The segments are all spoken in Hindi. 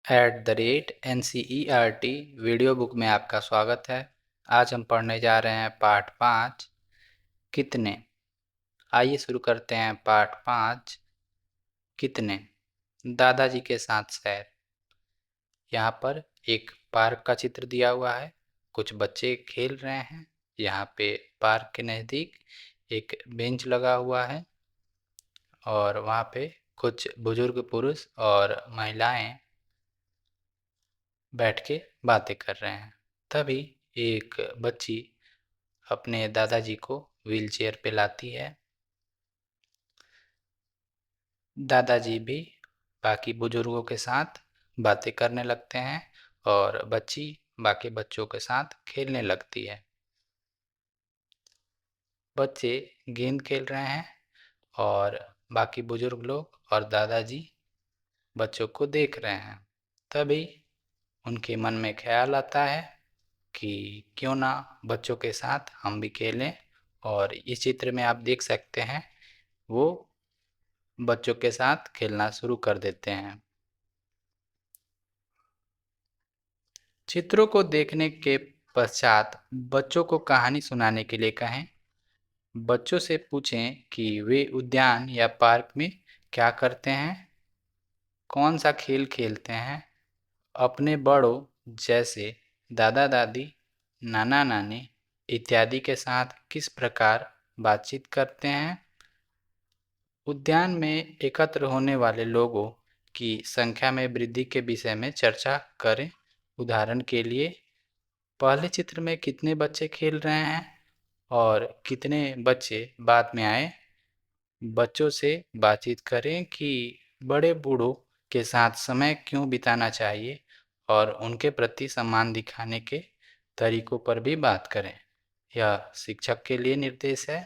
@NCERT वीडियो बुक में आपका स्वागत है। आज हम पढ़ने जा रहे हैं पाठ 5 कितने। आइए शुरू करते हैं पाठ 5 कितने। दादाजी के साथ सैर। यहाँ पर एक पार्क का चित्र दिया हुआ है। कुछ बच्चे खेल रहे हैं। यहाँ पे पार्क के नज़दीक एक बेंच लगा हुआ है और वहाँ पे कुछ बुजुर्ग पुरुष और महिलाएं बैठ के बातें कर रहे हैं। तभी एक बच्ची अपने दादाजी को व्हीलचेयर पे लाती है। दादाजी भी बाकी बुजुर्गों के साथ बातें करने लगते हैं और बच्ची बाकी बच्चों के साथ खेलने लगती है। बच्चे गेंद खेल रहे हैं और बाकी बुजुर्ग लोग और दादाजी बच्चों को देख रहे हैं। तभी उनके मन में ख्याल आता है कि क्यों ना बच्चों के साथ हम भी खेलें। और इस चित्र में आप देख सकते हैं वो बच्चों के साथ खेलना शुरू कर देते हैं। चित्रों को देखने के पश्चात बच्चों को कहानी सुनाने के लिए कहें। बच्चों से पूछें कि वे उद्यान या पार्क में क्या करते हैं, कौन सा खेल खेलते हैं, अपने बड़ों जैसे दादा दादी, नाना नानी इत्यादि के साथ किस प्रकार बातचीत करते हैं। उद्यान में एकत्र होने वाले लोगों की संख्या में वृद्धि के विषय में चर्चा करें। उदाहरण के लिए, पहले चित्र में कितने बच्चे खेल रहे हैं और कितने बच्चे बाद में आए। बच्चों से बातचीत करें कि बड़े बूढ़ों के साथ समय क्यों बिताना चाहिए और उनके प्रति सम्मान दिखाने के तरीकों पर भी बात करें। यह शिक्षक के लिए निर्देश है।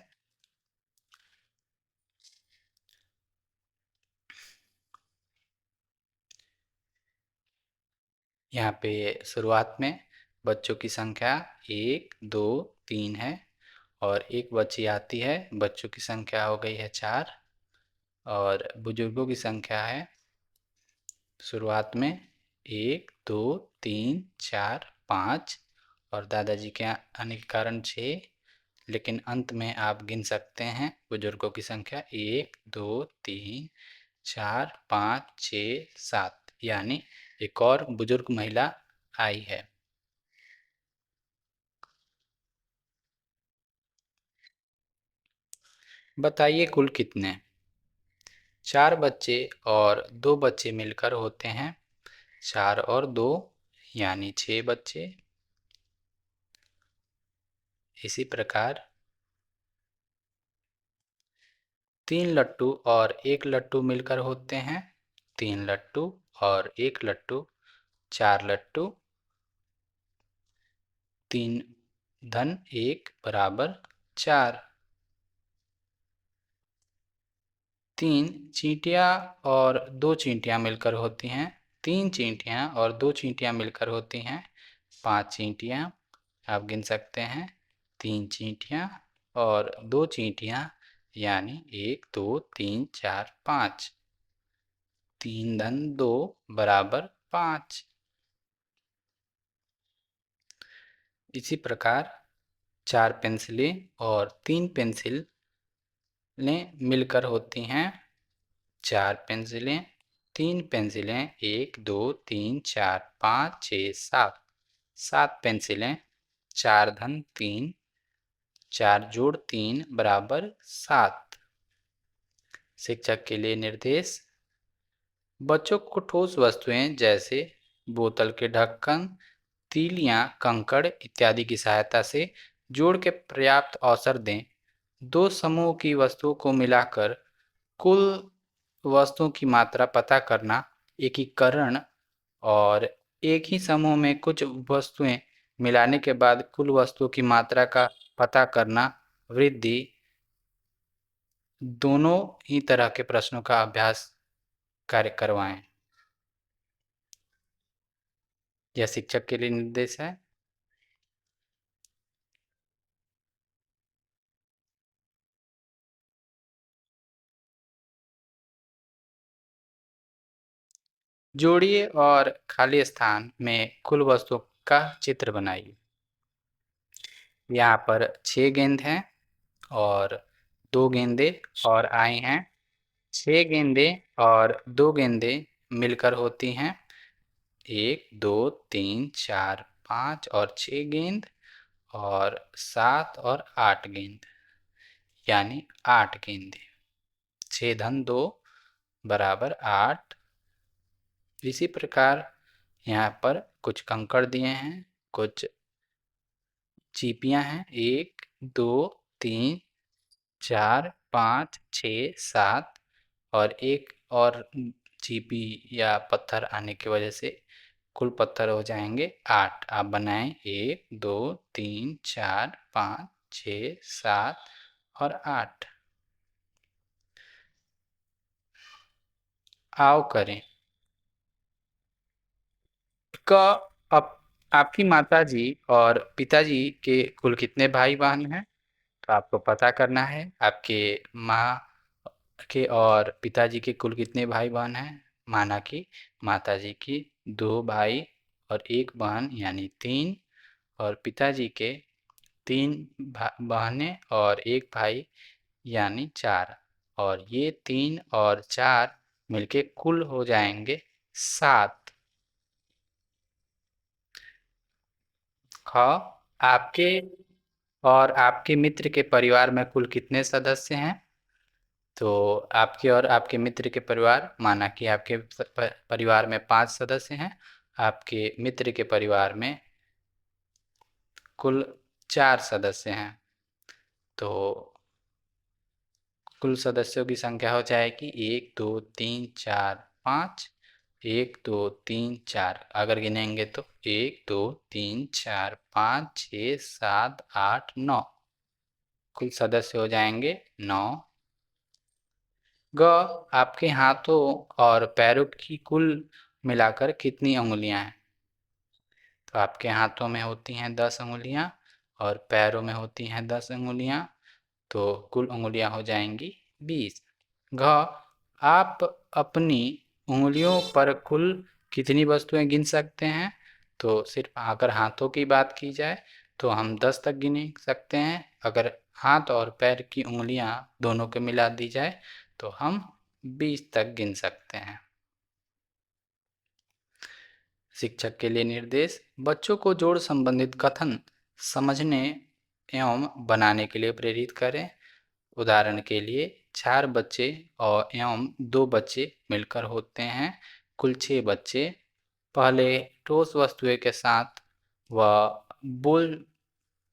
यहाँ पे शुरुआत में बच्चों की संख्या 1, 2, 3 है और एक बच्ची आती है। बच्चों की संख्या हो गई है 4 और बुजुर्गों की संख्या है शुरुआत में 1, 2, 3, 4, 5 और दादाजी के आने के कारण 6। लेकिन अंत में आप गिन सकते हैं बुजुर्गों की संख्या 1, 2, 3, 4, 5, 6, 7, यानी एक और बुजुर्ग महिला आई है। बताइए कुल कितने। 4 बच्चे और 2 बच्चे मिलकर होते हैं 4 और 2 यानी 6 बच्चे। इसी प्रकार 3 लट्टू और 1 लट्टू मिलकर होते हैं 3 लट्टू और 1 लट्टू 4 लट्टू। 3 धन 1 बराबर 4। 3 चींटियाँ और 2 चींटियाँ मिलकर होती हैं 3 चींटियाँ और 2 चींटियाँ मिलकर होती हैं 5 चींटियाँ। आप गिन सकते हैं 3 चींटियाँ और 2 चींटियाँ यानी 1, 2, 3, 4, 5। 3 धन 2 बराबर 5। इसी प्रकार 4 पेंसिलें और 3 पेंसिलें मिलकर होती हैं 4 पेंसिलें 3 पेंसिलें 1, 2, 3, 4, 5, 6, 7। 7 पेंसिलें 4 धन 3 4 जोड़ 3 बराबर 7। शिक्षक के लिए निर्देश। बच्चों को ठोस वस्तुएं जैसे बोतल के ढक्कन, तीलियां, कंकड़ इत्यादि की सहायता से जोड़ के पर्याप्त अवसर दें। 2 समूह की वस्तुओं को मिलाकर कुल वस्तुओं की मात्रा पता करना एकीकरण और एक ही समूह में कुछ वस्तुएं मिलाने के बाद कुल वस्तुओं की मात्रा का पता करना वृद्धि, दोनों ही तरह के प्रश्नों का अभ्यास कार्य करवाएं। यह शिक्षक के लिए निर्देश है। जोड़िए और खाली स्थान में कुल वस्तुओं का चित्र बनाइए। यहाँ पर 6 गेंद हैं और 2 गेंदे और आई हैं। 6 गेंदे और 2 गेंदे मिलकर होती हैं 1, 2, 3, 4, 5 और 6 गेंद और 7 और 8 गेंद, यानी 8 गेंदे। 6 धन 2 बराबर 8। इसी प्रकार यहाँ पर कुछ कंकड़ दिए हैं, कुछ चीपियाँ हैं 1, 2, 3, 4, 5, 6, 7 और एक और चीपी या पत्थर आने की वजह से कुल पत्थर हो जाएंगे 8। आप बनाएं 1, 2, 3, 4, 5, 6, 7 और 8। आओ करें। क अब आपकी माताजी और पिताजी के कुल कितने भाई बहन हैं? तो आपको पता करना है आपके माँ के और पिताजी के कुल कितने भाई बहन हैं। माना कि माताजी की 2 भाई और 1 बहन यानी 3 और पिताजी के 3 बहनें और 1 भाई यानी 4 और ये 3 और 4 मिलके कुल हो जाएंगे 7। ख आपके और आपके मित्र के परिवार में कुल कितने सदस्य हैं? तो आपके और आपके मित्र के परिवार, माना कि आपके परिवार में 5 सदस्य हैं, आपके मित्र के परिवार में कुल 4 सदस्य हैं। तो कुल सदस्यों की संख्या हो जाएगी 1, 2, 3, 4, 5। 1, 2, 3, 4 अगर गिनेंगे तो 1, 2, 3, 4, 5, 6, 7, 8, 9। कुल सदस्य हो जाएंगे 9। ग आपके हाथों और पैरों की कुल मिलाकर कितनी अंगुलियां हैं? तो आपके हाथों में होती हैं 10 अंगुलियां और पैरों में होती हैं 10 अंगुलियां, तो कुल अंगुलियां हो जाएंगी 20। घ आप अपनी उंगलियों पर कुल कितनी वस्तुएं गिन सकते हैं? तो सिर्फ अगर हाथों की बात की जाए तो हम 10 तक गिन सकते हैं। अगर हाथ और पैर की उंगलियां दोनों को मिला दी जाए तो हम 20 तक गिन सकते हैं। शिक्षक के लिए निर्देश। बच्चों को जोड़ संबंधित कथन समझने एवं बनाने के लिए प्रेरित करें। उदाहरण के लिए 4 बच्चे और एवं 2 बच्चे मिलकर होते हैं कुल 6 बच्चे। पहले ठोस वस्तुएं के साथ व बोल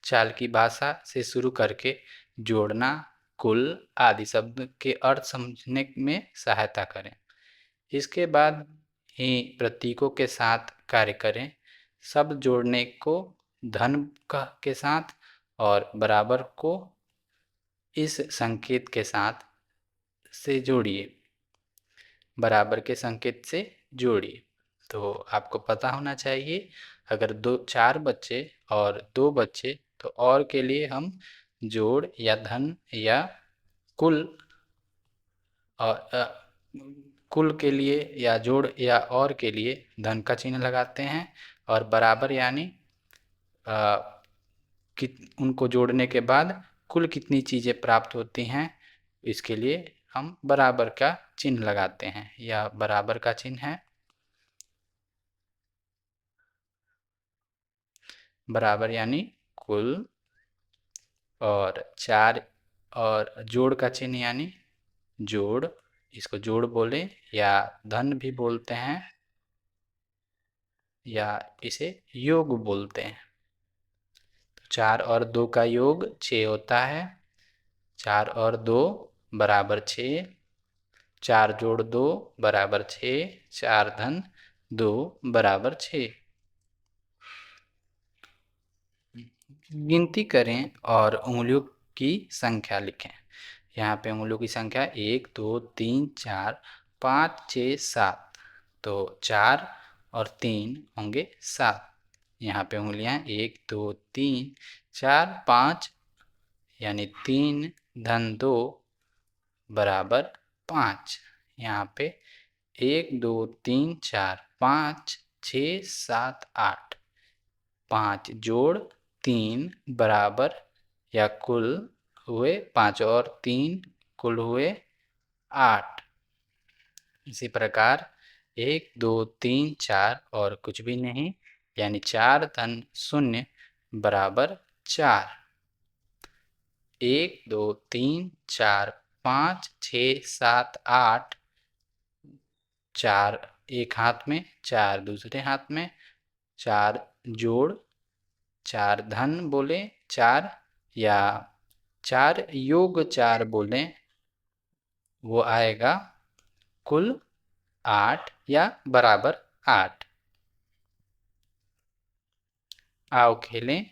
चाल की भाषा से शुरू करके जोड़ना, कुल आदि शब्द के अर्थ समझने में सहायता करें। इसके बाद ही प्रतीकों के साथ कार्य करें। शब्द जोड़ने को धन के साथ और बराबर को इस संकेत के साथ से जोड़िए, बराबर के संकेत से जोड़िए। तो आपको पता होना चाहिए अगर 4 बच्चे और 2 बच्चे तो और के लिए हम जोड़ या धन या कुल और कुल के लिए या जोड़ या और के लिए धन का चिन्ह लगाते हैं और बराबर यानी उनको जोड़ने के बाद कुल कितनी चीज़ें प्राप्त होती हैं, इसके लिए हम बराबर का चिन्ह लगाते हैं। यह बराबर का चिन्ह है। बराबर यानी कुल और 4 और जोड़ का चिन्ह यानी जोड़, इसको जोड़ बोले या धन भी बोलते हैं या इसे योग बोलते हैं। 4 और 2 का योग 6 होता है। 4 और 2 बराबर 6। 4 जोड़ 2 बराबर 6। 4 धन 2 बराबर 6। गिनती करें और उंगलियों की संख्या लिखें। यहाँ पे उंगलियों की संख्या 1, 2, 3, 4, 5, 6, 7। तो 4 और 3 होंगे 7। यहाँ पे उंगलियाँ 1, 2, 3, 4, 5 यानी 3 धन 2 बराबर 5। यहाँ पे 1 2 3 4 5 6 7 8। 5 जोड़ 3 बराबर या कुल हुए 5 और 3 कुल हुए 8। इसी प्रकार 1 2 3 4 और कुछ भी नहीं, यानी 4 धन 0 बराबर 4। 1 2 3 4 5 6 7 8। 4 एक हाथ में, 4 दूसरे हाथ में, 4 जोड़ 4 धन बोले 4, या 4 योग 4 बोले, वो आएगा कुल 8 या बराबर 8। आओ खेलें,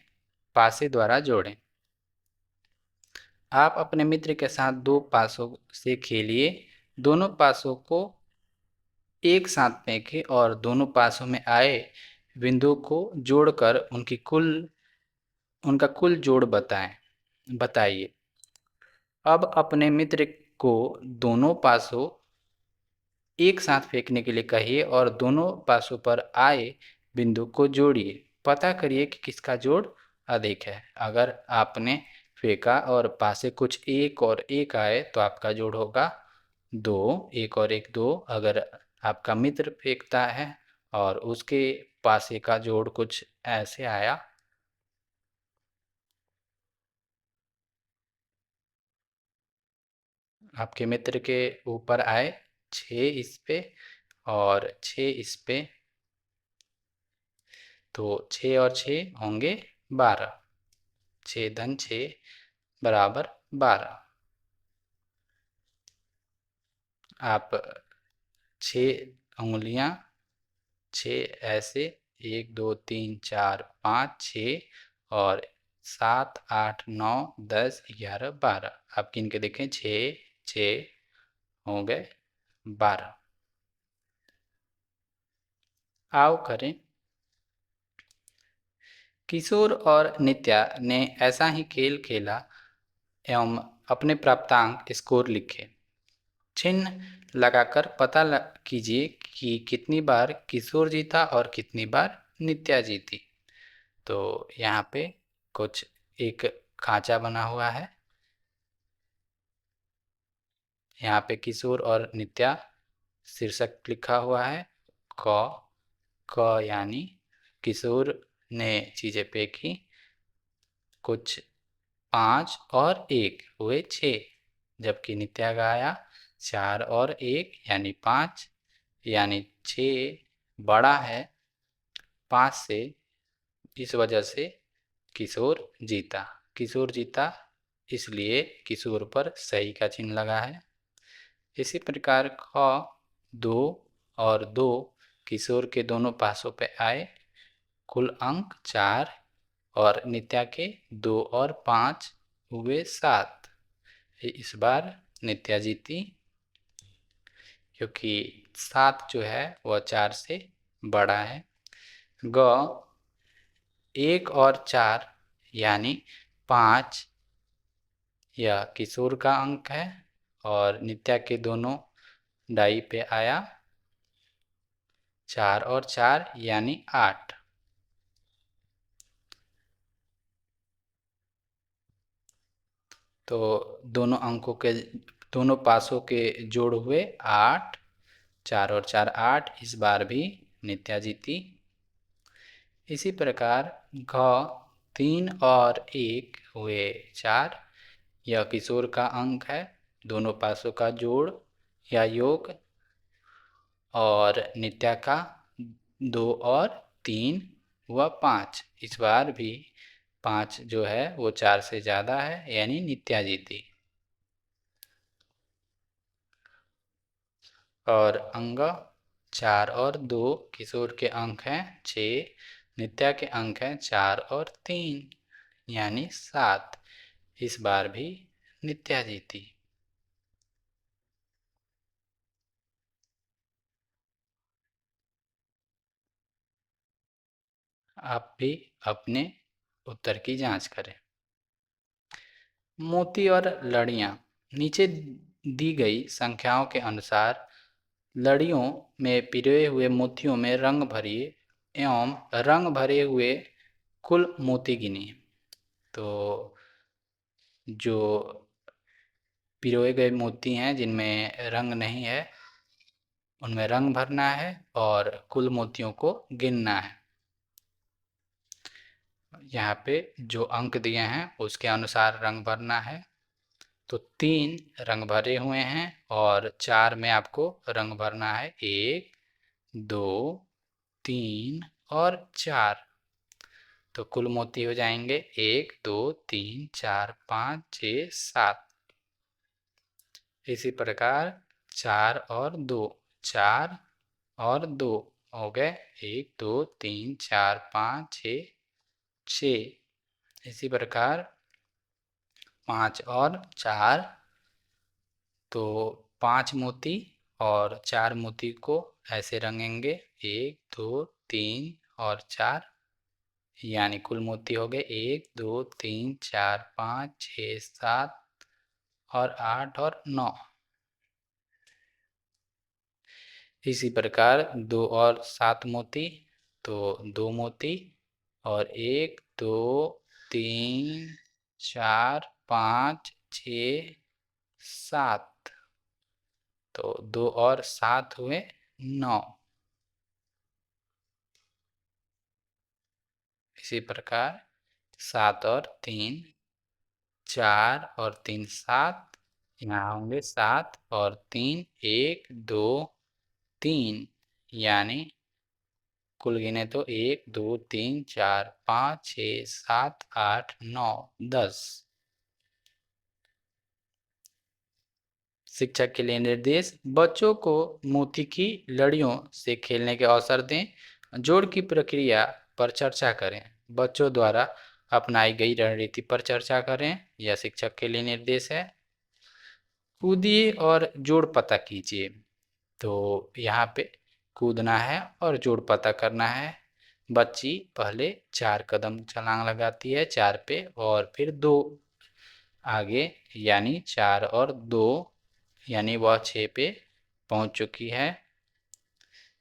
पासे द्वारा जोड़ें। आप अपने मित्र के साथ 2 पासों से खेलिए। दोनों पासों को एक साथ फेंकें और दोनों पासों में आए बिंदु को जोड़कर उनका कुल जोड़ बताइए। अब अपने मित्र को दोनों पासों एक साथ फेंकने के लिए कहिए और दोनों पासों पर आए बिंदु को जोड़िए। पता करिए कि किसका जोड़ अधिक है। अगर आपने फेंका और पासे कुछ एक और एक आए तो आपका जोड़ होगा 2। एक और एक 2। अगर आपका मित्र फेंकता है और उसके पासे का जोड़ कुछ ऐसे आया, आपके मित्र के ऊपर आए 6 इस पे और 6 इस पे, तो 6 और 6 होंगे 12। 6 धन 6 बराबर 12। आप 6 उंगलियां, 6 ऐसे, 1 2 3 4 5 6 और 7 8 9 10 11 12। आप गिन के देखें, 6 6 हो गए 12। आओ करें। किशोर और नित्या ने ऐसा ही खेल खेला एवं अपने प्राप्तांक स्कोर लिखे। चिन्ह लगाकर पता कीजिए कि कितनी बार किशोर जीता और कितनी बार नित्या जीती। तो यहाँ पे कुछ एक खांचा बना हुआ है। यहाँ पे किशोर और नित्या शीर्षक लिखा हुआ है। क यानी किशोर ने चीजें फेंकी, कुछ 5 और 1 हुए 6, जबकि नित्या का आया 4 और 1 यानी 5, यानी 6 बड़ा है 5 से। इस वजह से किशोर जीता। किशोर जीता इसलिए किशोर पर सही का चिन्ह लगा है। इसी प्रकार ख 2 और 2 किशोर के दोनों पासों पे आए, कुल अंक 4 और नित्या के 2 और 5 हुए 7। इस बार नित्या जीती क्योंकि 7 जो है वह 4 से बड़ा है। ग 1 और 4 यानी 5 यह किशोर का अंक है और नित्या के दोनों डाई पे आया 4 और 4 यानी 8। तो दोनों पासों के जोड़ हुए 8। 4 और 4 8। इस बार भी नित्या जीती। इसी प्रकार घ 3 और 1 हुए 4। यह किशोर का अंक है। दोनों पासों का जोड़ या योग, और नित्या का 2 और 3 हुआ 5। इस बार भी 5 जो है वो 4 से ज़्यादा है, यानी नित्या जीती। और अंग 4 और 2 किशोर के अंक हैं 6, नित्या के अंक हैं 4 और 3 यानी 7। इस बार भी नित्या जीती। आप भी अपने उत्तर की जांच करें। मोती और लड़ियां नीचे दी गई संख्याओं के अनुसार लड़ियों में पिरोए हुए मोतियों में रंग भरिए एवं रंग भरे हुए कुल मोती गिनिए। तो जो पिरोए गए मोती हैं जिनमें रंग नहीं है उनमें रंग भरना है और कुल मोतियों को गिनना है। यहाँ पे जो अंक दिए हैं उसके अनुसार रंग भरना है। तो 3 रंग भरे हुए हैं और 4 में आपको रंग भरना है, 1 2 3 और 4। तो कुल मोती हो जाएंगे 1 2 3 4 5 6 7। इसी प्रकार 4 और 2, 4 और 2 हो गए 1 2 3 4 5 6 6। इसी प्रकार 5 और 4, तो 5 मोती और 4 मोती को ऐसे रंगेंगे 1 2 3 और 4, यानी कुल मोती हो गए 1 2 3 4 5 6 7 और 8 और 9। इसी प्रकार 2 और 7 मोती, तो 2 मोती और 1 2 3 4 5 6 7, तो 2 और 7 हुए 9। इसी प्रकार 7 और 3 4 और 3 7, यहाँ होंगे 7 और 3 1 2 3, यानी कुल गिने तो 1 2 3 4 5 6 7 8 9 10। शिक्षक के लिए निर्देश, बच्चों को मोती की लड़ियों से खेलने के अवसर दें। जोड़ की प्रक्रिया पर चर्चा करें। बच्चों द्वारा अपनाई गई रणनीति पर चर्चा करें। यह शिक्षक के लिए निर्देश है। कूदिए और जोड़ पता कीजिए। तो यहाँ पे कूदना है और जोड़ पता करना है। बच्ची पहले 4 कदम छलांग लगाती है 4 पे और फिर 2 आगे, यानी 4 और 2, यानी वह 6 पे पहुंच चुकी है।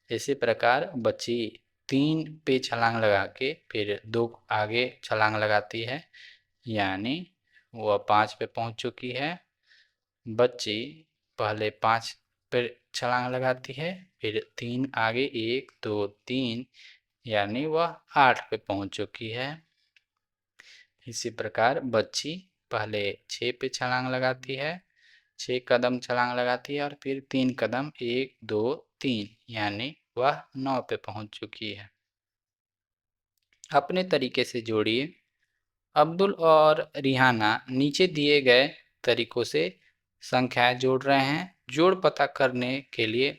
इसी प्रकार बच्ची 3 पे छलांग लगा के फिर 2 आगे छलांग लगाती है, यानी वह 5 पे पहुंच चुकी है। बच्ची पहले 5 पे छलांग लगाती है फिर 3 आगे 1 2 3, यानी वह 8 पे पहुंच चुकी है। इसी प्रकार बच्ची पहले 6 पे छलांग लगाती है, 6 कदम छलांग लगाती है और फिर 3 कदम 1 2 3, यानी वह 9 पे पहुंच चुकी है। अपने तरीके से जोड़िए। अब्दुल और रिहाना नीचे दिए गए तरीकों से संख्याएं जोड़ रहे हैं। जोड़ पता करने के लिए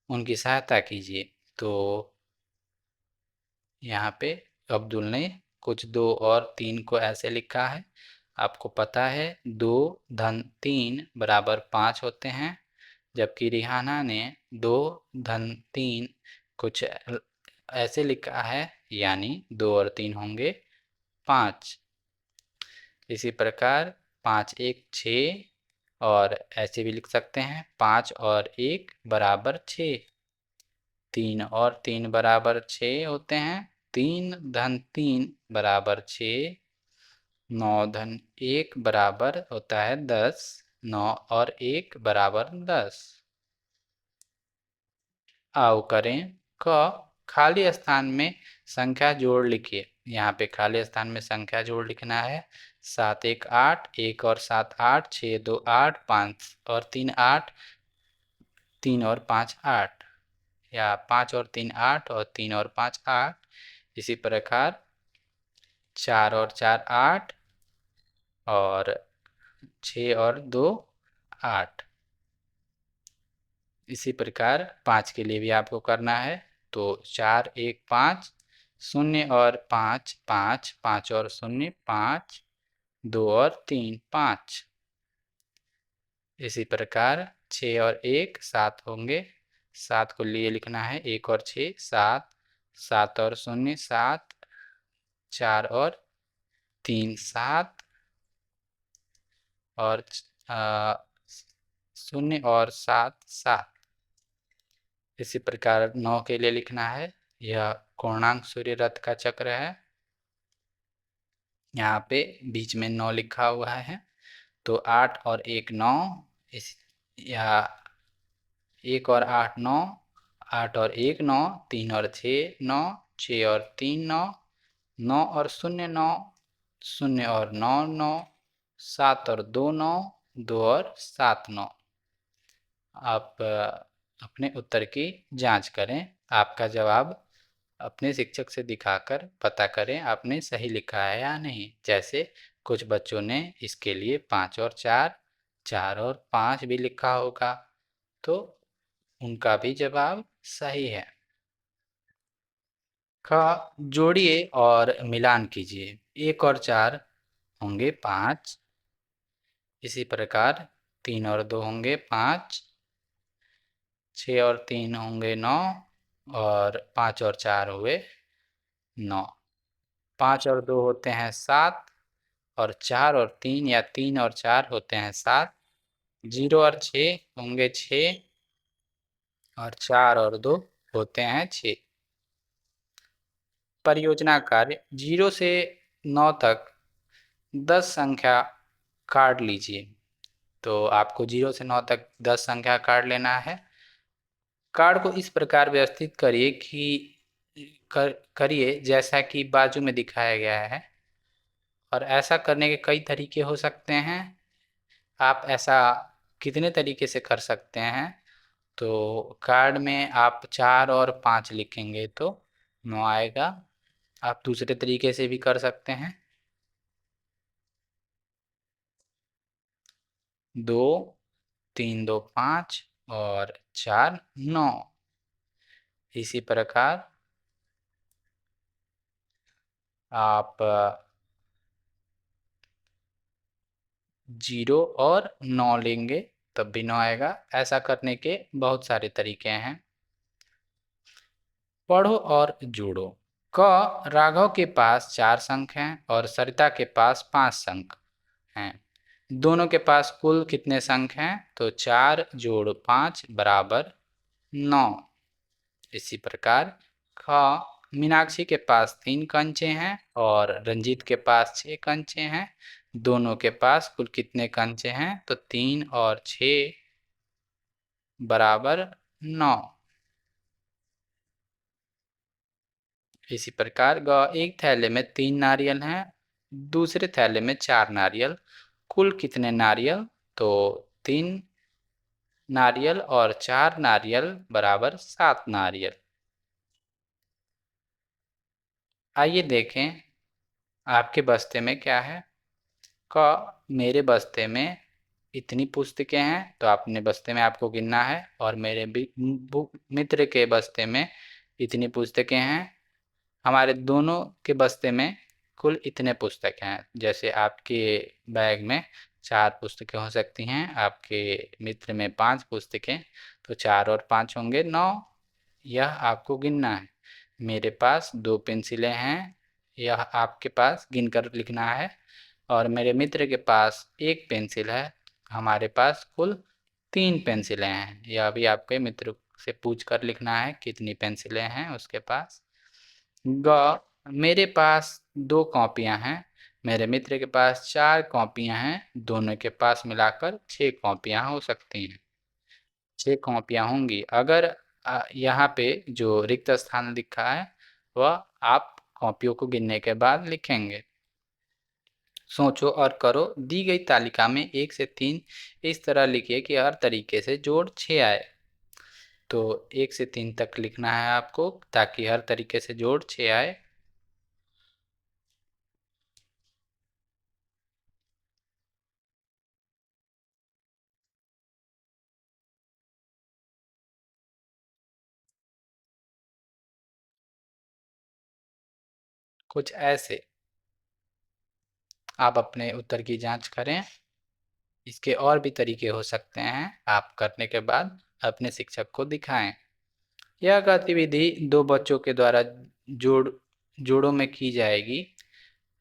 उनकी सहायता कीजिए। तो यहाँ पे अब्दुल ने कुछ 2 और 3 को ऐसे लिखा है। आपको पता है 2 धन 3 बराबर 5 होते हैं, जबकि रिहाना ने 2 धन 3 कुछ ऐसे लिखा है, यानी 2 और 3 होंगे 5। इसी प्रकार 5 1 6, और ऐसे भी लिख सकते हैं 5 और 1 बराबर 6। 3 और 3 बराबर 6 होते हैं, 3 धन 3 बराबर 6। 9 धन 1 बराबर होता है 10। 9 और 1 बराबर 10। आओ करें। क, खाली स्थान में संख्या जोड़ लिखिए। यहाँ पे खाली स्थान में संख्या जोड़ लिखना है। 7 1 8, 1 और 7 8, 6 2 8, 5 और 3 8, 3 और 5 8, या 5 और 3 8 और 3 और 5 8। इसी प्रकार 4 और 4 8 और 6 और 2 8। इसी प्रकार 5 के लिए भी आपको करना है। तो 4 1 5, 0 और 5 5, 5 और 0 5, 2 और 3 5। इसी प्रकार 6 और 1 7 होंगे। 7 को लिए लिखना है 1 और 6 7, 7 और 0 7, 4 और 3 7, और 0 और 7 7। इसी प्रकार 9 के लिए लिखना है, यह कोणांक सूर्य रथ का चक्र है। यहाँ पे बीच में 9 लिखा हुआ है, तो 8 और 1 9, इस या 1 और 8 9, 8 और 1 9, 3 और 6 9, 6 और 3 9, 9 और 0 9, 0 और 9 9, 7 और 2 9, 2 और 7 9। आप अपने उत्तर की जांच करें। आपका जवाब अपने शिक्षक से दिखाकर पता करें आपने सही लिखा है या नहीं। जैसे कुछ बच्चों ने इसके लिए 5 और 4, 4 और 5 भी लिखा होगा, तो उनका भी जवाब सही है। का जोड़िए और मिलान कीजिए। 1 और 4 होंगे 5, इसी प्रकार 3 और 2 होंगे 5, 6 और 3 होंगे 9, और 5 और 4 हुए 9। 5 और 2 होते हैं 7, और 4 और 3 या 3 और 4 होते हैं 7। 0 और 6 होंगे 6, और 4 और 2 होते हैं 6। परियोजना कार्य 0 से 9 तक 10 संख्या काट लीजिए। तो आपको 0 से 9 तक 10 संख्या काट लेना है। कार्ड को इस प्रकार व्यवस्थित करिए कि करिए जैसा कि बाजू में दिखाया गया है, और ऐसा करने के कई तरीके हो सकते हैं। आप ऐसा कितने तरीके से कर सकते हैं, तो कार्ड में आप 4 और 5 लिखेंगे तो 9 आएगा। आप दूसरे तरीके से भी कर सकते हैं। 2, 3 2 5 और 4 9। इसी प्रकार आप 0 और 9 लेंगे तब भी 9 आएगा। ऐसा करने के बहुत सारे तरीके हैं। पढ़ो और जोड़ो। क राघव के पास 4 अंक हैं और सरिता के पास 5 अंक हैं। दोनों के पास कुल कितने अंक हैं? तो 4 जोड़ 5 बराबर 9। इसी प्रकार ख मीनाक्षी के पास 3 कंचे हैं और रंजीत के पास 6 कंचे हैं। दोनों के पास कुल कितने कंचे हैं? तो 3 और 6 बराबर 9। इसी प्रकार ग एक थैले में 3 नारियल हैं, दूसरे थैले में 4 नारियल। कुल कितने नारियल? तो 3 नारियल और 4 नारियल बराबर 7 नारियल। आइए देखें आपके बस्ते में क्या है। क मेरे बस्ते में इतनी पुस्तकें हैं, तो अपने बस्ते में आपको गिनना है। और मेरे मित्र के बस्ते में इतनी पुस्तकें हैं। हमारे दोनों के बस्ते में कुल इतने पुस्तक हैं। जैसे आपके बैग में 4 पुस्तकें हो सकती हैं, आपके मित्र में 5 पुस्तकें, तो 4 और 5 होंगे 9। यह आपको गिनना है। मेरे पास 2 पेंसिलें हैं, यह आपके पास गिनकर लिखना है। और मेरे मित्र के पास 1 पेंसिल है, हमारे पास कुल 3 पेंसिलें हैं। यह भी आपके मित्र से पूछ कर लिखना है कितनी पेंसिलें हैं उसके पास। ग मेरे पास 2 कॉपियां हैं, मेरे मित्र के पास 4 कॉपियां हैं। दोनों के पास मिलाकर 6 कॉपियां हो सकती हैं। 6 कॉपियां होंगी। अगर यहाँ पे जो रिक्त स्थान लिखा है वह आप कॉपियों को गिनने के बाद लिखेंगे। सोचो और करो। दी गई तालिका में 1 से 3 इस तरह लिखिए कि हर तरीके से जोड़ 6 आए। तो 1 से 3 तक लिखना है आपको, ताकि हर तरीके से जोड़ 6 आए। कुछ ऐसे आप अपने उत्तर की जांच करें। इसके और भी तरीके हो सकते हैं, आप करने के बाद अपने शिक्षक को दिखाएं। यह गतिविधि 2 बच्चों के द्वारा जोड़ों में की जाएगी।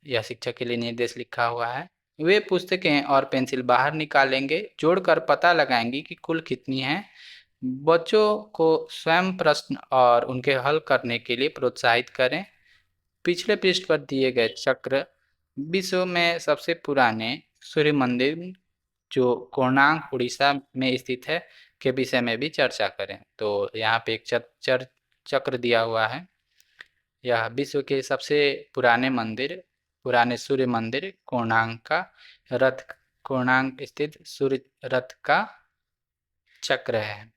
यह शिक्षक के लिए निर्देश लिखा हुआ है। वे पुस्तकें और पेंसिल बाहर निकालेंगे, जोड़कर पता लगाएंगे कि कुल कितनी है। बच्चों को स्वयं प्रश्न और उनके हल करने के लिए प्रोत्साहित करें। पिछले पृष्ठ पर दिए गए चक्र विश्व में सबसे पुराने सूर्य मंदिर जो कोणार्क उड़ीसा में स्थित है के विषय में भी चर्चा करें। तो यहाँ पे एक चक्र दिया हुआ है। यह विश्व के सबसे पुराने सूर्य मंदिर कोणार्क का रथ कोणार्क स्थित सूर्य रथ का चक्र है।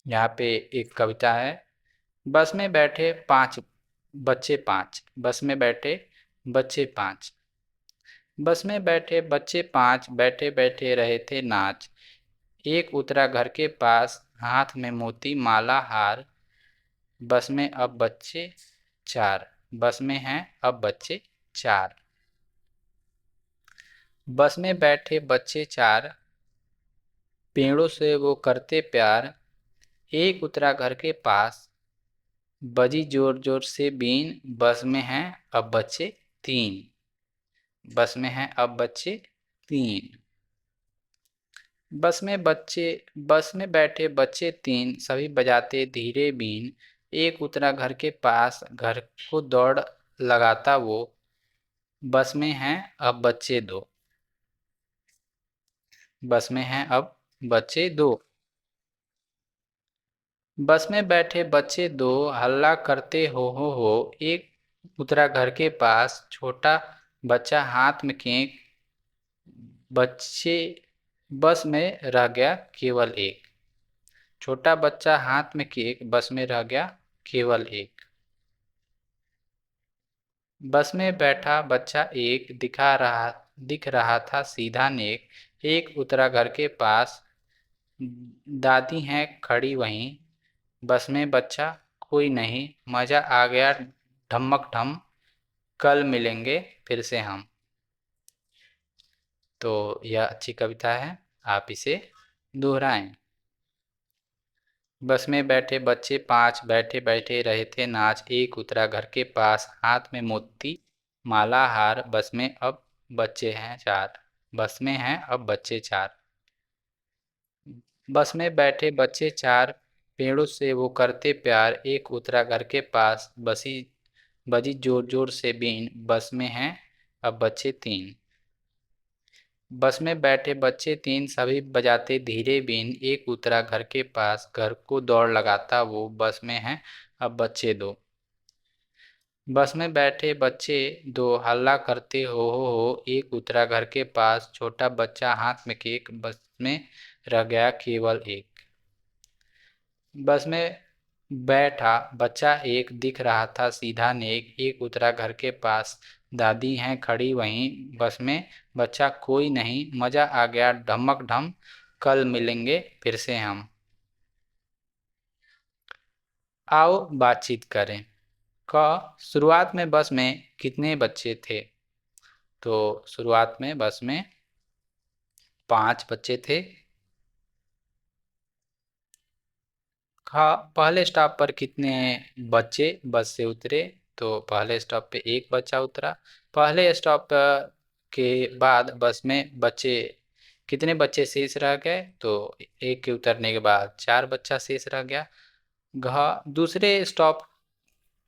यहाँ पे एक कविता है। बस में बैठे पांच बस में बैठे बच्चे पांच बस में बैठे बच्चे पांच बैठे बैठे रहे थे नाच। एक उतरा घर के पास हाथ में मोती माला हार। बस में अब बच्चे चार बस में हैं अब बच्चे चार बस में बैठे बच्चे चार पेड़ों से वो करते प्यार। एक उतरा घर के पास बजी जोर जोर से बीन। बस में हैं अब बच्चे तीन बस में हैं अब बच्चे तीन बस में बैठे बच्चे तीन सभी बजाते धीरे बीन। एक उतरा घर के पास घर को दौड़ लगाता वो। बस में हैं अब बच्चे दो बस में हैं अब बच्चे दो बस में बैठे बच्चे दो हल्ला करते हो। एक उतरा घर के पास छोटा बच्चा हाथ में केक। बच्चे बस में रह गया केवल एक छोटा बच्चा हाथ में केक बस में रह गया केवल एक बस में बैठा बच्चा एक दिख रहा था सीधा नेक। एक उतरा घर के पास दादी हैं खड़ी वहीं। बस में बच्चा कोई नहीं मजा आ गया ढमक ढम। कल मिलेंगे फिर से हम। तो यह अच्छी कविता है, आप इसे दोहराएं। बस में बैठे बच्चे पांच बैठे बैठे रहे थे नाच। एक उतरा घर के पास हाथ में मोती माला हार। बस में अब बच्चे हैं चार बस में हैं अब बच्चे चार बस में बैठे बच्चे चार पेड़ों से वो करते प्यार। एक उतरा घर के पास बजी जोर जोर से बीन। बस में हैं अब बच्चे तीन बस में बैठे बच्चे तीन सभी बजाते धीरे बीन। एक उतरा घर के पास घर को दौड़ लगाता वो। बस में हैं अब बच्चे दो बस में बैठे बच्चे दो हल्ला करते हो। एक उतरा घर के पास छोटा बच्चा हाथ में केक। बस में रह गया केवल एक बस में बैठा बच्चा एक दिख रहा था सीधा नेक। एक उतरा घर के पास दादी हैं खड़ी वहीं। बस में बच्चा कोई नहीं मजा आ गया ढमक ढम। कल मिलेंगे फिर से हम। आओ बातचीत करें। क शुरुआत में बस में कितने बच्चे थे? तो शुरुआत में बस में पांच बच्चे थे। हाँ, पहले स्टॉप पर कितने बच्चे बस से उतरे? तो पहले स्टॉप पे एक बच्चा उतरा। पहले स्टॉप के बाद बस में बच्चे कितने बच्चे शेष रह गए? तो एक के उतरने के बाद चार बच्चा शेष रह गया। दूसरे स्टॉप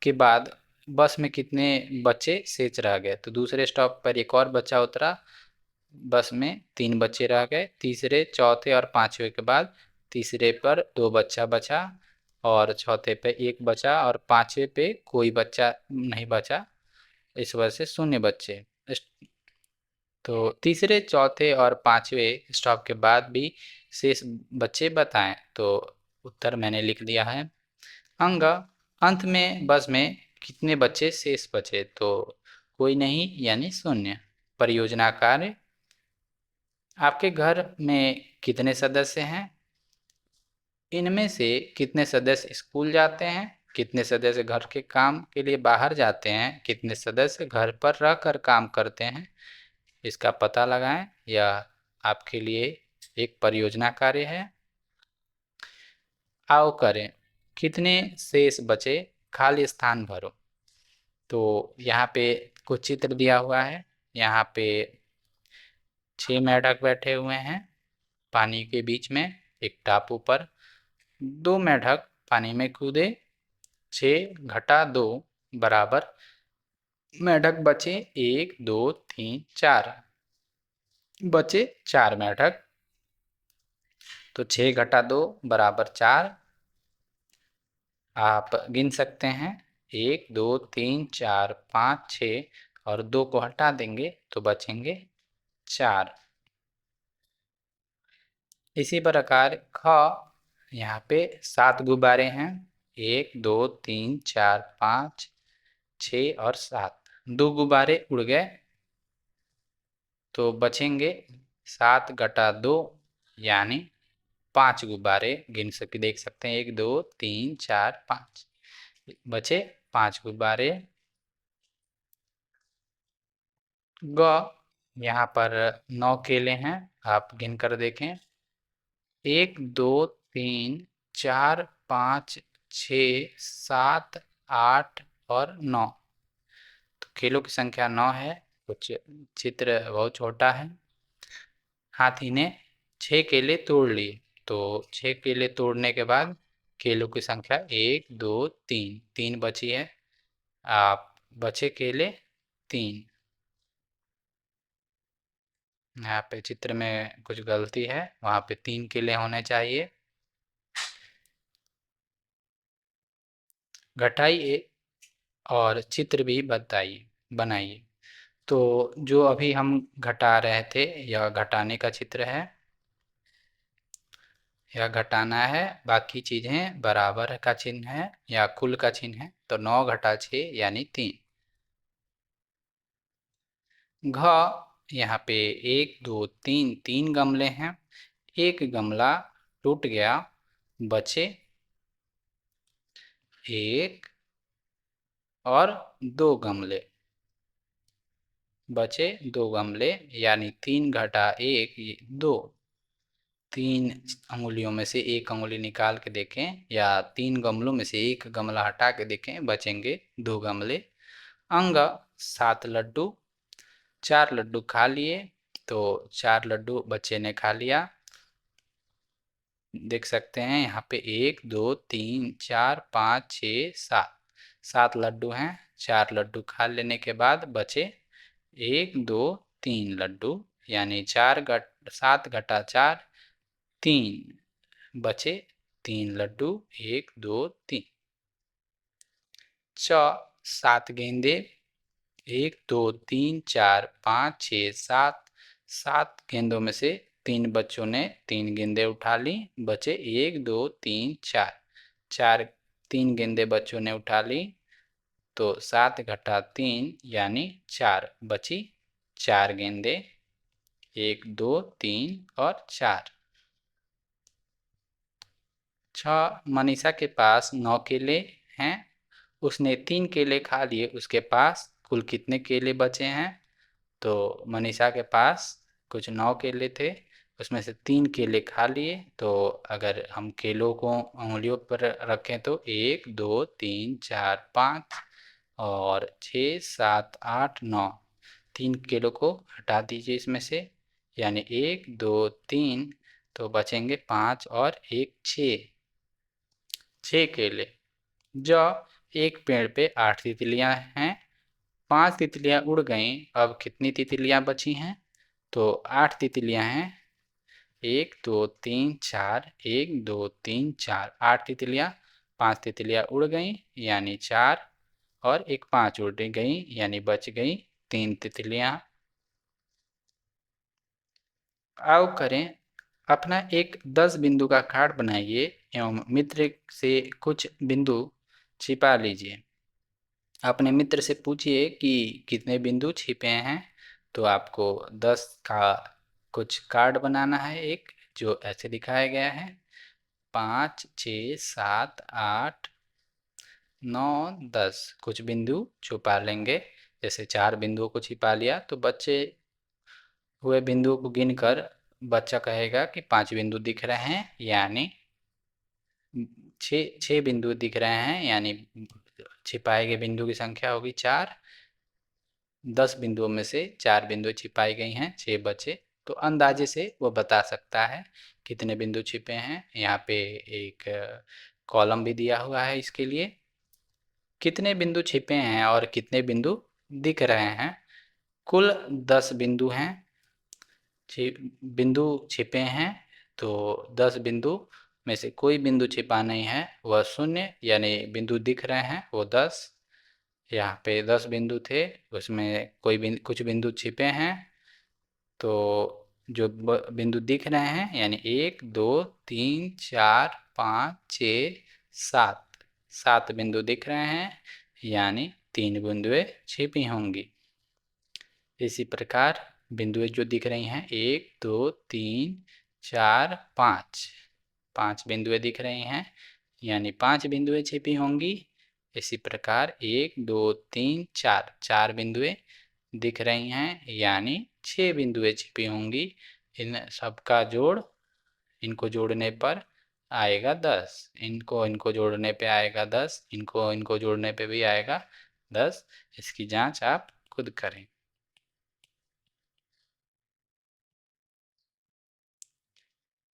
के बाद बस में कितने बच्चे शेष रह गए? तो दूसरे स्टॉप पर एक और बच्चा उतरा। बस में तीन बच्चे रह गए। तीसरे चौथे और पांचवे के बाद तीसरे पर दो बच्चा बचा और चौथे पे एक बचा और पांचवे पे कोई बच्चा नहीं बचा। इस वजह से शून्य बच्चे। तो तीसरे चौथे और पांचवे स्टॉप के बाद भी शेष बच्चे बताएं। तो उत्तर मैंने लिख दिया है। अंग अंत में बस में कितने बच्चे शेष बचे? तो कोई नहीं यानी शून्य। परियोजना कार्य। आपके घर में कितने सदस्य हैं? इनमें से कितने सदस्य स्कूल जाते हैं? कितने सदस्य घर के काम के लिए बाहर जाते हैं? कितने सदस्य घर पर रहकर काम करते हैं? इसका पता लगाएं। यह आपके लिए एक परियोजना कार्य है। आओ करें। कितने शेष बचे? खाली स्थान भरो। तो यहाँ पे कुछ चित्र दिया हुआ है। यहाँ पे 6 मेंढक बैठे हुए हैं पानी के बीच में एक टापू पर। 2 मेंढक पानी में कूदे। 6 घटा 2 बराबर मेंढक बचे 1 2 3 4। बचे 4 मेंढक। तो 6 घटा 2 बराबर 4। आप गिन सकते हैं 1 2 3 4 5 6 और 2 को हटा देंगे तो बचेंगे 4। इसी प्रकार ख यहाँ पे 7 गुब्बारे हैं 1 2 3 4 5 6 और 7। 2 गुब्बारे उड़ गए तो बचेंगे 7 घटा 2 यानी 5 गुब्बारे देख सकते हैं 1 2 3 4 5 बचे 5 गुब्बारे। ग यहाँ पर 9 केले हैं आप गिन कर देखें 1 2 3 4 5 6 7 8 और 9। तो केलों की संख्या 9 है। कुछ चित्र बहुत छोटा है। हाथी ने 6 केले तोड़ लिए तो 6 केले तोड़ने के बाद केलों की संख्या 1 2 3 3 बची है। आप बचे केले 3। यहाँ पे चित्र में कुछ गलती है वहाँ पे 3 केले होने चाहिए। घटाइए और चित्र भी बनाइए। तो जो अभी हम घटा रहे थे यह घटाने का चित्र है। यह घटाना है बाकी चीजें बराबर का चिन्ह है या कुल का चिन्ह है तो 9 घटा 6 यानी 3। घ यहाँ पे 1 2 3 3 गमले हैं। एक गमला टूट गया बचे 1 और 2 गमले। बचे 2 गमले यानी 3 घटा 1 2। 3 अंगुलियों में से एक अंगुली निकाल के देखें या 3 गमलों में से एक गमला हटा के देखें बचेंगे 2 गमले। अंग 7 लड्डू। 4 लड्डू खा लिए तो 4 लड्डू बच्चे ने खा लिया। देख सकते हैं यहाँ पे 1 2 3 4 5 6 7 7 लड्डू हैं। 4 लड्डू खा लेने के बाद बचे 1 2 3 लड्डू यानी 7 घटा 4 3 बचे 3 लड्डू 1 2 3। 7 गेंदे 1 2 3 4 5 6 7। 7 गेंदों में से 3 बच्चों ने 3 गेंदे उठा ली बचे 1 2 3 4। 3 गेंदे बच्चों ने उठा ली तो 7 घटा 3 यानी 4 बची 4 गेंदे 1 2 3 और 4। 6 मनीषा के पास 9 केले हैं। उसने 3 केले खा लिए उसके पास कुल कितने केले बचे हैं। तो मनीषा के पास कुछ 9 केले थे उसमें से 3 केले खा लिए तो अगर हम केलों को उंगलियों पर रखें तो 1 2 3 4 5 और 6 7 8 9। 3 केलों को हटा दीजिए इसमें से यानी 1 2 3 तो बचेंगे 5 और 1 6। 6 केले। जो एक पेड़ पे 8 तितलियां हैं। 5 तितलियां उड़ गईं अब कितनी तितलियां बची हैं। तो 8 तितलियां हैं 1 2 3 4 1 2 3 4 8 तितलियां। 5 तितलियां उड़ गईं यानी 4 और एक 5 उड़ गई यानी बच गई 3 तितलियां। आओ करें अपना एक 10 बिंदु का कार्ड बनाइए एवं मित्र से कुछ बिंदु छिपा लीजिए। अपने मित्र से पूछिए कि कितने बिंदु छिपे हैं। तो आपको 10 का कुछ कार्ड बनाना है एक जो ऐसे दिखाया गया है 5 6 7 8 9 10 कुछ बिंदु छुपा लेंगे। जैसे 4 बिंदुओं को छिपा लिया तो बच्चे हुए बिंदुओं को गिनकर बच्चा कहेगा कि 5 बिंदु दिख रहे हैं यानी 6 बिंदु दिख रहे हैं यानी छिपाए गए बिंदु की संख्या होगी 4। 10 बिंदुओं में से 4 बिंदु छिपाई गई हैं, 6 बचे। तो अंदाजे से वो बता सकता है कितने बिंदु छिपे हैं। यहाँ पे एक कॉलम भी दिया हुआ है इसके लिए। कितने बिंदु छिपे हैं और कितने बिंदु दिख रहे हैं। कुल 10 बिंदु हैं, बिंदु छिपे हैं। तो 10 बिंदु में से कोई बिंदु छिपा नहीं है, वह 0, यानी बिंदु दिख रहे हैं वो 10। यहाँ पे 10 बिंदु थे, उसमें कुछ बिंदु छिपे हैं। तो जो बिंदु दिख रहे हैं यानी 1 2 3 4 5 6 7, 7 बिंदु दिख रहे हैं, यानी 3 बिंदुएं छिपी होंगी। इसी प्रकार बिंदुएं जो दिख रही हैं 1 2 3 4 5, 5 बिंदुएं दिख रही हैं, यानी 5 बिंदुएं छिपी होंगी। इसी प्रकार 1 2 3 4, 4 बिंदुएं दिख रही हैं, यानी 6 बिंदुएं छिपी होंगी। इन सबका जोड़, इनको जोड़ने पर आएगा 10, इनको इनको जोड़ने पे आएगा 10, इनको इनको जोड़ने पे भी आएगा 10। इसकी जांच आप खुद करें।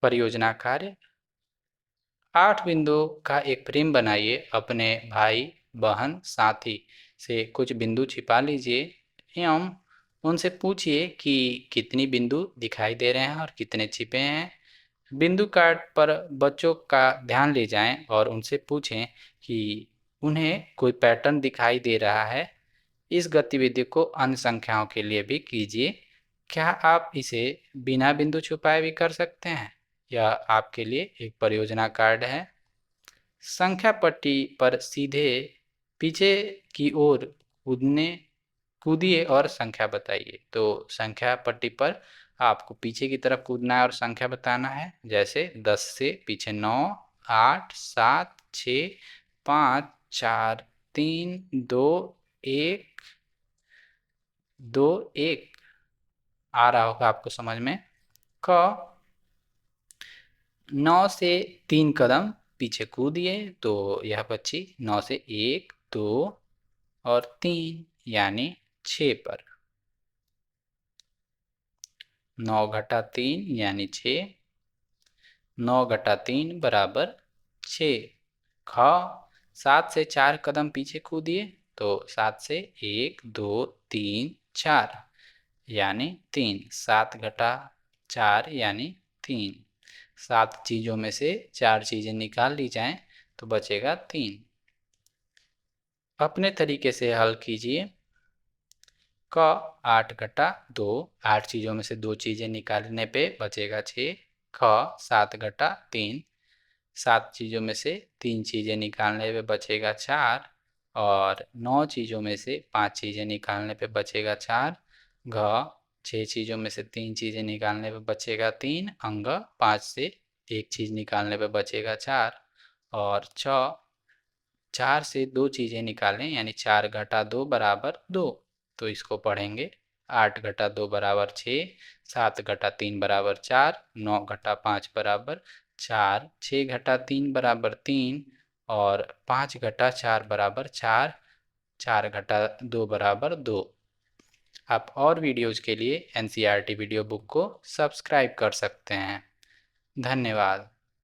परियोजना कार्य। 8 बिंदुओं का एक फ्रेम बनाइए। अपने भाई बहन साथी से कुछ बिंदु छिपा लीजिए एवं उनसे पूछिए कि कितनी बिंदु दिखाई दे रहे हैं और कितने छिपे हैं। बिंदु कार्ड पर बच्चों का ध्यान ले जाएं और उनसे पूछें कि उन्हें कोई पैटर्न दिखाई दे रहा है। इस गतिविधि को अन्य संख्याओं के लिए भी कीजिए। क्या आप इसे बिना बिंदु छुपाए भी कर सकते हैं? यह आपके लिए एक परियोजना कार्ड है। संख्या पट्टी पर सीधे पीछे की ओर कूदिए और संख्या बताइए। तो संख्या पट्टी पर आपको पीछे की तरफ कूदना है और संख्या बताना है। जैसे 10 से पीछे 9 8 7 6 5 4 3 2 1 2 1 आ रहा होगा आपको समझ में। क 9 से 3 कदम पीछे कूदिए तो यह बच्ची 9 से 1 2 और 3 यानी 6 पर। 9 घटा 3 यानी 6, 9 घटा 3 बराबर 6। ख 7 से 4 कदम पीछे कूदिए तो 7 से 1 2 3 4 यानी 3, 7 घटा 4 यानी 3। 7 चीज़ों में से 4 चीज़ें निकाल ली जाएं तो बचेगा 3। अपने तरीके से हल कीजिए। क 8 घटा 2, 8 चीज़ों में से 2 चीज़ें निकालने पे बचेगा 6। ख 7 घटा 3, 7 चीज़ों में से 3 चीज़ें निकालने पे बचेगा 4 और 9 चीज़ों में से 5 चीज़ें निकालने पे बचेगा 4। घ 6 चीज़ों में से 3 चीज़ें निकालने पे बचेगा 3। अंग 5 से 1 चीज़ निकालने पे बचेगा 4 और च 4 से 2 चीज़ें निकालें यानी 4 घटा 2 बराबर 2। तो इसको पढ़ेंगे 8 घटा 2 बराबर 6, 7 घटा 3 बराबर 4, 9 घटा 5 बराबर 4, 6 घटा 3 बराबर 3 और 5 घटा 4 बराबर 4, 4 घटा 2 बराबर 2। आप और वीडियोज़ के लिए NCERT वीडियो बुक को सब्सक्राइब कर सकते हैं। धन्यवाद।